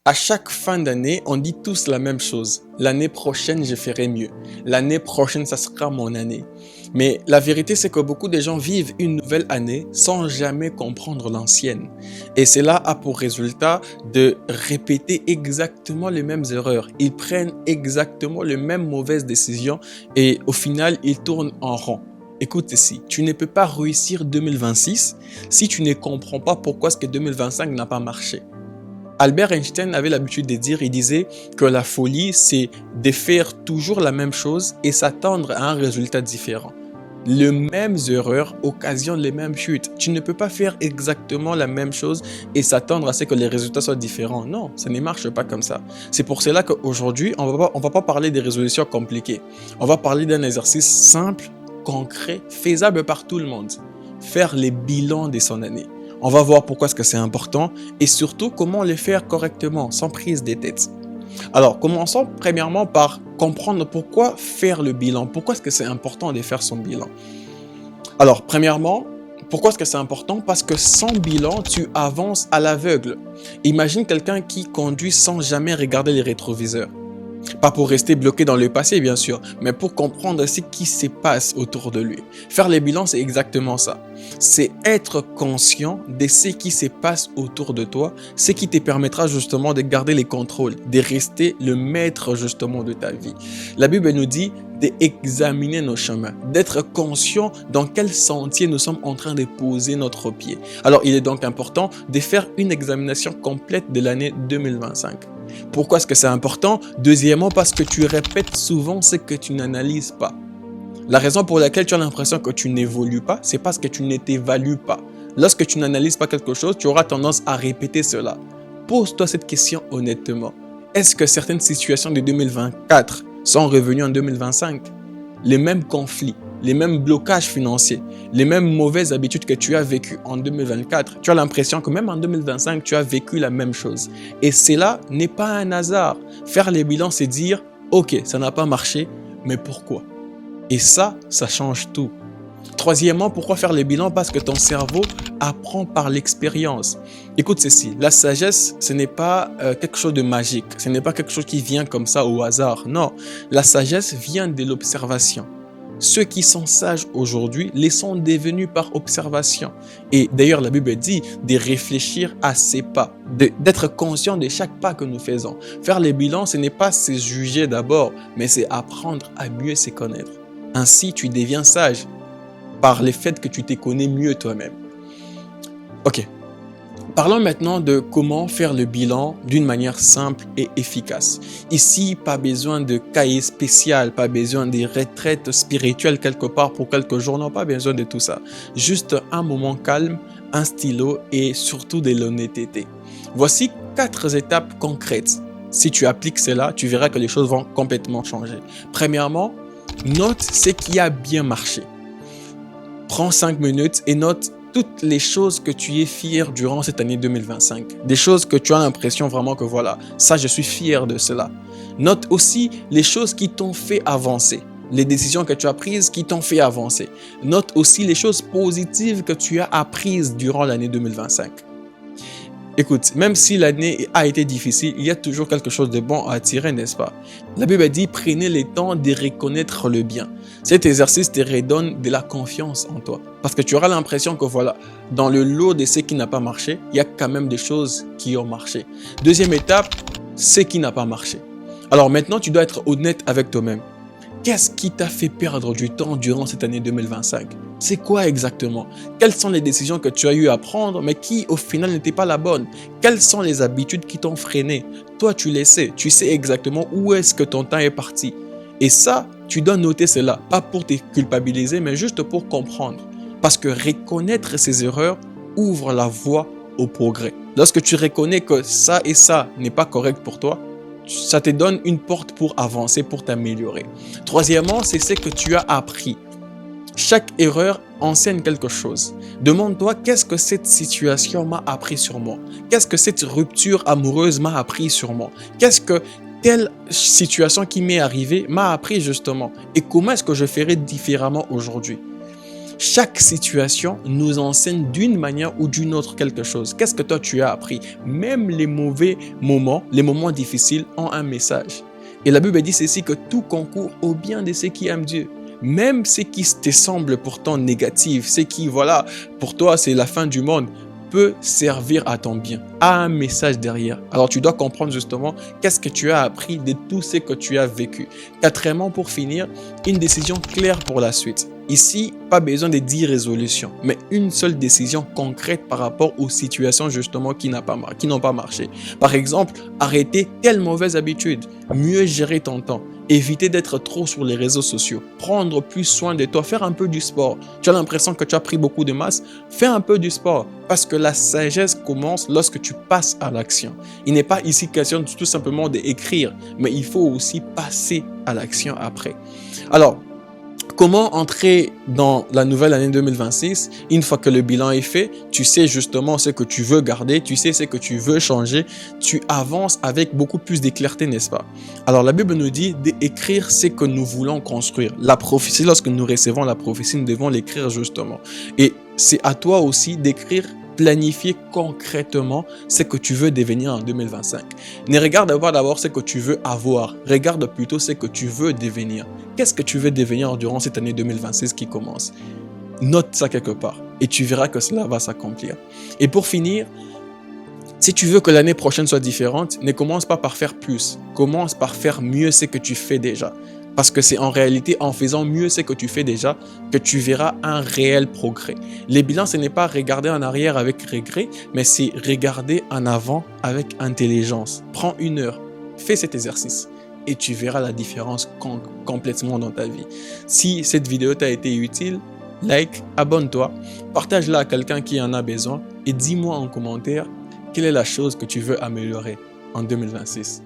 À chaque fin d'année, on dit tous la même chose. L'année prochaine, je ferai mieux. L'année prochaine, ça sera mon année. Mais la vérité, c'est que beaucoup de gens vivent une nouvelle année sans jamais comprendre l'ancienne. Et cela a pour résultat de répéter exactement les mêmes erreurs. Ils prennent exactement les mêmes mauvaises décisions et au final, ils tournent en rond. Écoute ici, tu ne peux pas réussir 2026 si tu ne comprends pas pourquoi est-ce que 2025 n'a pas marché. Albert Einstein avait l'habitude de dire, il disait que la folie, c'est de faire toujours la même chose et s'attendre à un résultat différent. Les mêmes erreurs occasionnent les mêmes chutes. Tu ne peux pas faire exactement la même chose et s'attendre à ce que les résultats soient différents. Non, ça ne marche pas comme ça. C'est pour cela qu'aujourd'hui, on va pas parler des résolutions compliquées. On va parler d'un exercice simple, concret, faisable par tout le monde. Faire les bilans de son année. On va voir pourquoi est-ce que c'est important et surtout comment le faire correctement, sans prise de tête. Alors, commençons premièrement par comprendre pourquoi faire le bilan. Pourquoi est-ce que c'est important de faire son bilan? Alors, premièrement, pourquoi est-ce que c'est important? Parce que sans bilan, tu avances à l'aveugle. Imagine quelqu'un qui conduit sans jamais regarder les rétroviseurs. Pas pour rester bloqué dans le passé, bien sûr, mais pour comprendre ce qui se passe autour de lui. Faire les bilans, c'est exactement ça. C'est être conscient de ce qui se passe autour de toi, ce qui te permettra justement de garder les contrôles, de rester le maître justement de ta vie. La Bible nous dit d'examiner nos chemins, d'être conscient dans quel sentier nous sommes en train de poser notre pied. Alors, il est donc important de faire une examination complète de l'année 2025. Pourquoi est-ce que c'est important? Deuxièmement, parce que tu répètes souvent ce que tu n'analyses pas. La raison pour laquelle tu as l'impression que tu n'évolues pas, c'est parce que tu ne t'évalues pas. Lorsque tu n'analyses pas quelque chose, tu auras tendance à répéter cela. Pose-toi cette question honnêtement. Est-ce que certaines situations de 2024 sont revenues en 2025? Les mêmes conflits, les mêmes blocages financiers, les mêmes mauvaises habitudes que tu as vécues en 2024, tu as l'impression que même en 2025, tu as vécu la même chose. Et cela n'est pas un hasard. Faire les bilans, c'est dire, ok, ça n'a pas marché, mais pourquoi? Et ça change tout. Troisièmement, pourquoi faire les bilans? Parce que ton cerveau apprend par l'expérience. Écoute ceci, la sagesse, ce n'est pas quelque chose de magique, ce n'est pas quelque chose qui vient comme ça au hasard. Non, la sagesse vient de l'observation. Ceux qui sont sages aujourd'hui les sont devenus par observation. Et d'ailleurs, la Bible dit de réfléchir à ses pas, d'être conscient de chaque pas que nous faisons. Faire les bilans, ce n'est pas se juger d'abord, mais c'est apprendre à mieux se connaître. Ainsi, tu deviens sage par le fait que tu te connais mieux toi-même. Ok. Parlons maintenant de comment faire le bilan d'une manière simple et efficace. Ici, pas besoin de cahier spécial, pas besoin de retraite spirituelle quelque part pour quelques jours, non, pas besoin de tout ça. Juste un moment calme, un stylo et surtout de l'honnêteté. Voici 4 étapes concrètes. Si tu appliques cela, tu verras que les choses vont complètement changer. Premièrement, note ce qui a bien marché. Prends 5 minutes et note toutes les choses que tu es fier durant cette année 2025. Des choses que tu as l'impression vraiment que voilà, ça je suis fier de cela. Note aussi les choses qui t'ont fait avancer. Les décisions que tu as prises qui t'ont fait avancer. Note aussi les choses positives que tu as apprises durant l'année 2025. Écoute, même si l'année a été difficile, il y a toujours quelque chose de bon à tirer, n'est-ce pas? La Bible dit, prenez le temps de reconnaître le bien. Cet exercice te redonne de la confiance en toi. Parce que tu auras l'impression que voilà, dans le lot de ce qui n'a pas marché, il y a quand même des choses qui ont marché. Deuxième étape, ce qui n'a pas marché. Alors maintenant, tu dois être honnête avec toi-même. Qu'est-ce qui t'a fait perdre du temps durant cette année 2025? C'est quoi exactement? Quelles sont les décisions que tu as eu à prendre, mais qui au final n'étaient pas la bonne? Quelles sont les habitudes qui t'ont freiné? Toi, tu les sais. Tu sais exactement où est-ce que ton temps est parti. Et ça, tu dois noter cela. Pas pour te culpabiliser, mais juste pour comprendre. Parce que reconnaître ces erreurs ouvre la voie au progrès. Lorsque tu reconnais que ça et ça n'est pas correct pour toi, ça te donne une porte pour avancer, pour t'améliorer. Troisièmement, c'est ce que tu as appris. Chaque erreur enseigne quelque chose. Demande-toi qu'est-ce que cette situation m'a appris sur moi? Qu'est-ce que cette rupture amoureuse m'a appris sur moi? Qu'est-ce que telle situation qui m'est arrivée m'a appris justement? Et comment est-ce que je ferai différemment aujourd'hui? Chaque situation nous enseigne d'une manière ou d'une autre quelque chose. Qu'est-ce que toi tu as appris? Même les mauvais moments, les moments difficiles ont un message. Et la Bible dit ceci, que tout concourt au bien de ceux qui aiment Dieu. Même ce qui te semble pourtant négatif, ce qui, voilà, pour toi c'est la fin du monde, peut servir à ton bien, a un message derrière. Alors tu dois comprendre justement qu'est-ce que tu as appris de tout ce que tu as vécu. Quatrièmement, pour finir, une décision claire pour la suite. Ici, pas besoin de 10 résolutions, mais une seule décision concrète par rapport aux situations justement qui n'ont pas marché. Par exemple, arrêter telle mauvaise habitude, mieux gérer ton temps, éviter d'être trop sur les réseaux sociaux, prendre plus soin de toi, faire un peu du sport. Tu as l'impression que tu as pris beaucoup de masse, fais un peu du sport parce que la sagesse commence lorsque tu passes à l'action. Il n'est pas ici question tout simplement d'écrire, mais il faut aussi passer à l'action après. Alors, comment entrer dans la nouvelle année 2026? Une fois que le bilan est fait, tu sais justement ce que tu veux garder, tu sais ce que tu veux changer, tu avances avec beaucoup plus de clarté, n'est-ce pas? Alors la Bible nous dit d'écrire ce que nous voulons construire. La prophétie, lorsque nous recevons la prophétie, nous devons l'écrire justement. Et c'est à toi aussi d'écrire, planifier concrètement ce que tu veux devenir en 2025. Ne regarde pas d'abord ce que tu veux avoir, regarde plutôt ce que tu veux devenir. Qu'est-ce que tu veux devenir durant cette année 2026 qui commence? Note ça quelque part et tu verras que cela va s'accomplir. Et pour finir, si tu veux que l'année prochaine soit différente, ne commence pas par faire plus, commence par faire mieux ce que tu fais déjà. Parce que c'est en réalité en faisant mieux ce que tu fais déjà que tu verras un réel progrès. Les bilans, ce n'est pas regarder en arrière avec regret, mais c'est regarder en avant avec intelligence. Prends 1 heure, fais cet exercice et tu verras la différence complètement dans ta vie. Si cette vidéo t'a été utile, like, abonne-toi, partage-la à quelqu'un qui en a besoin et dis-moi en commentaire quelle est la chose que tu veux améliorer en 2026.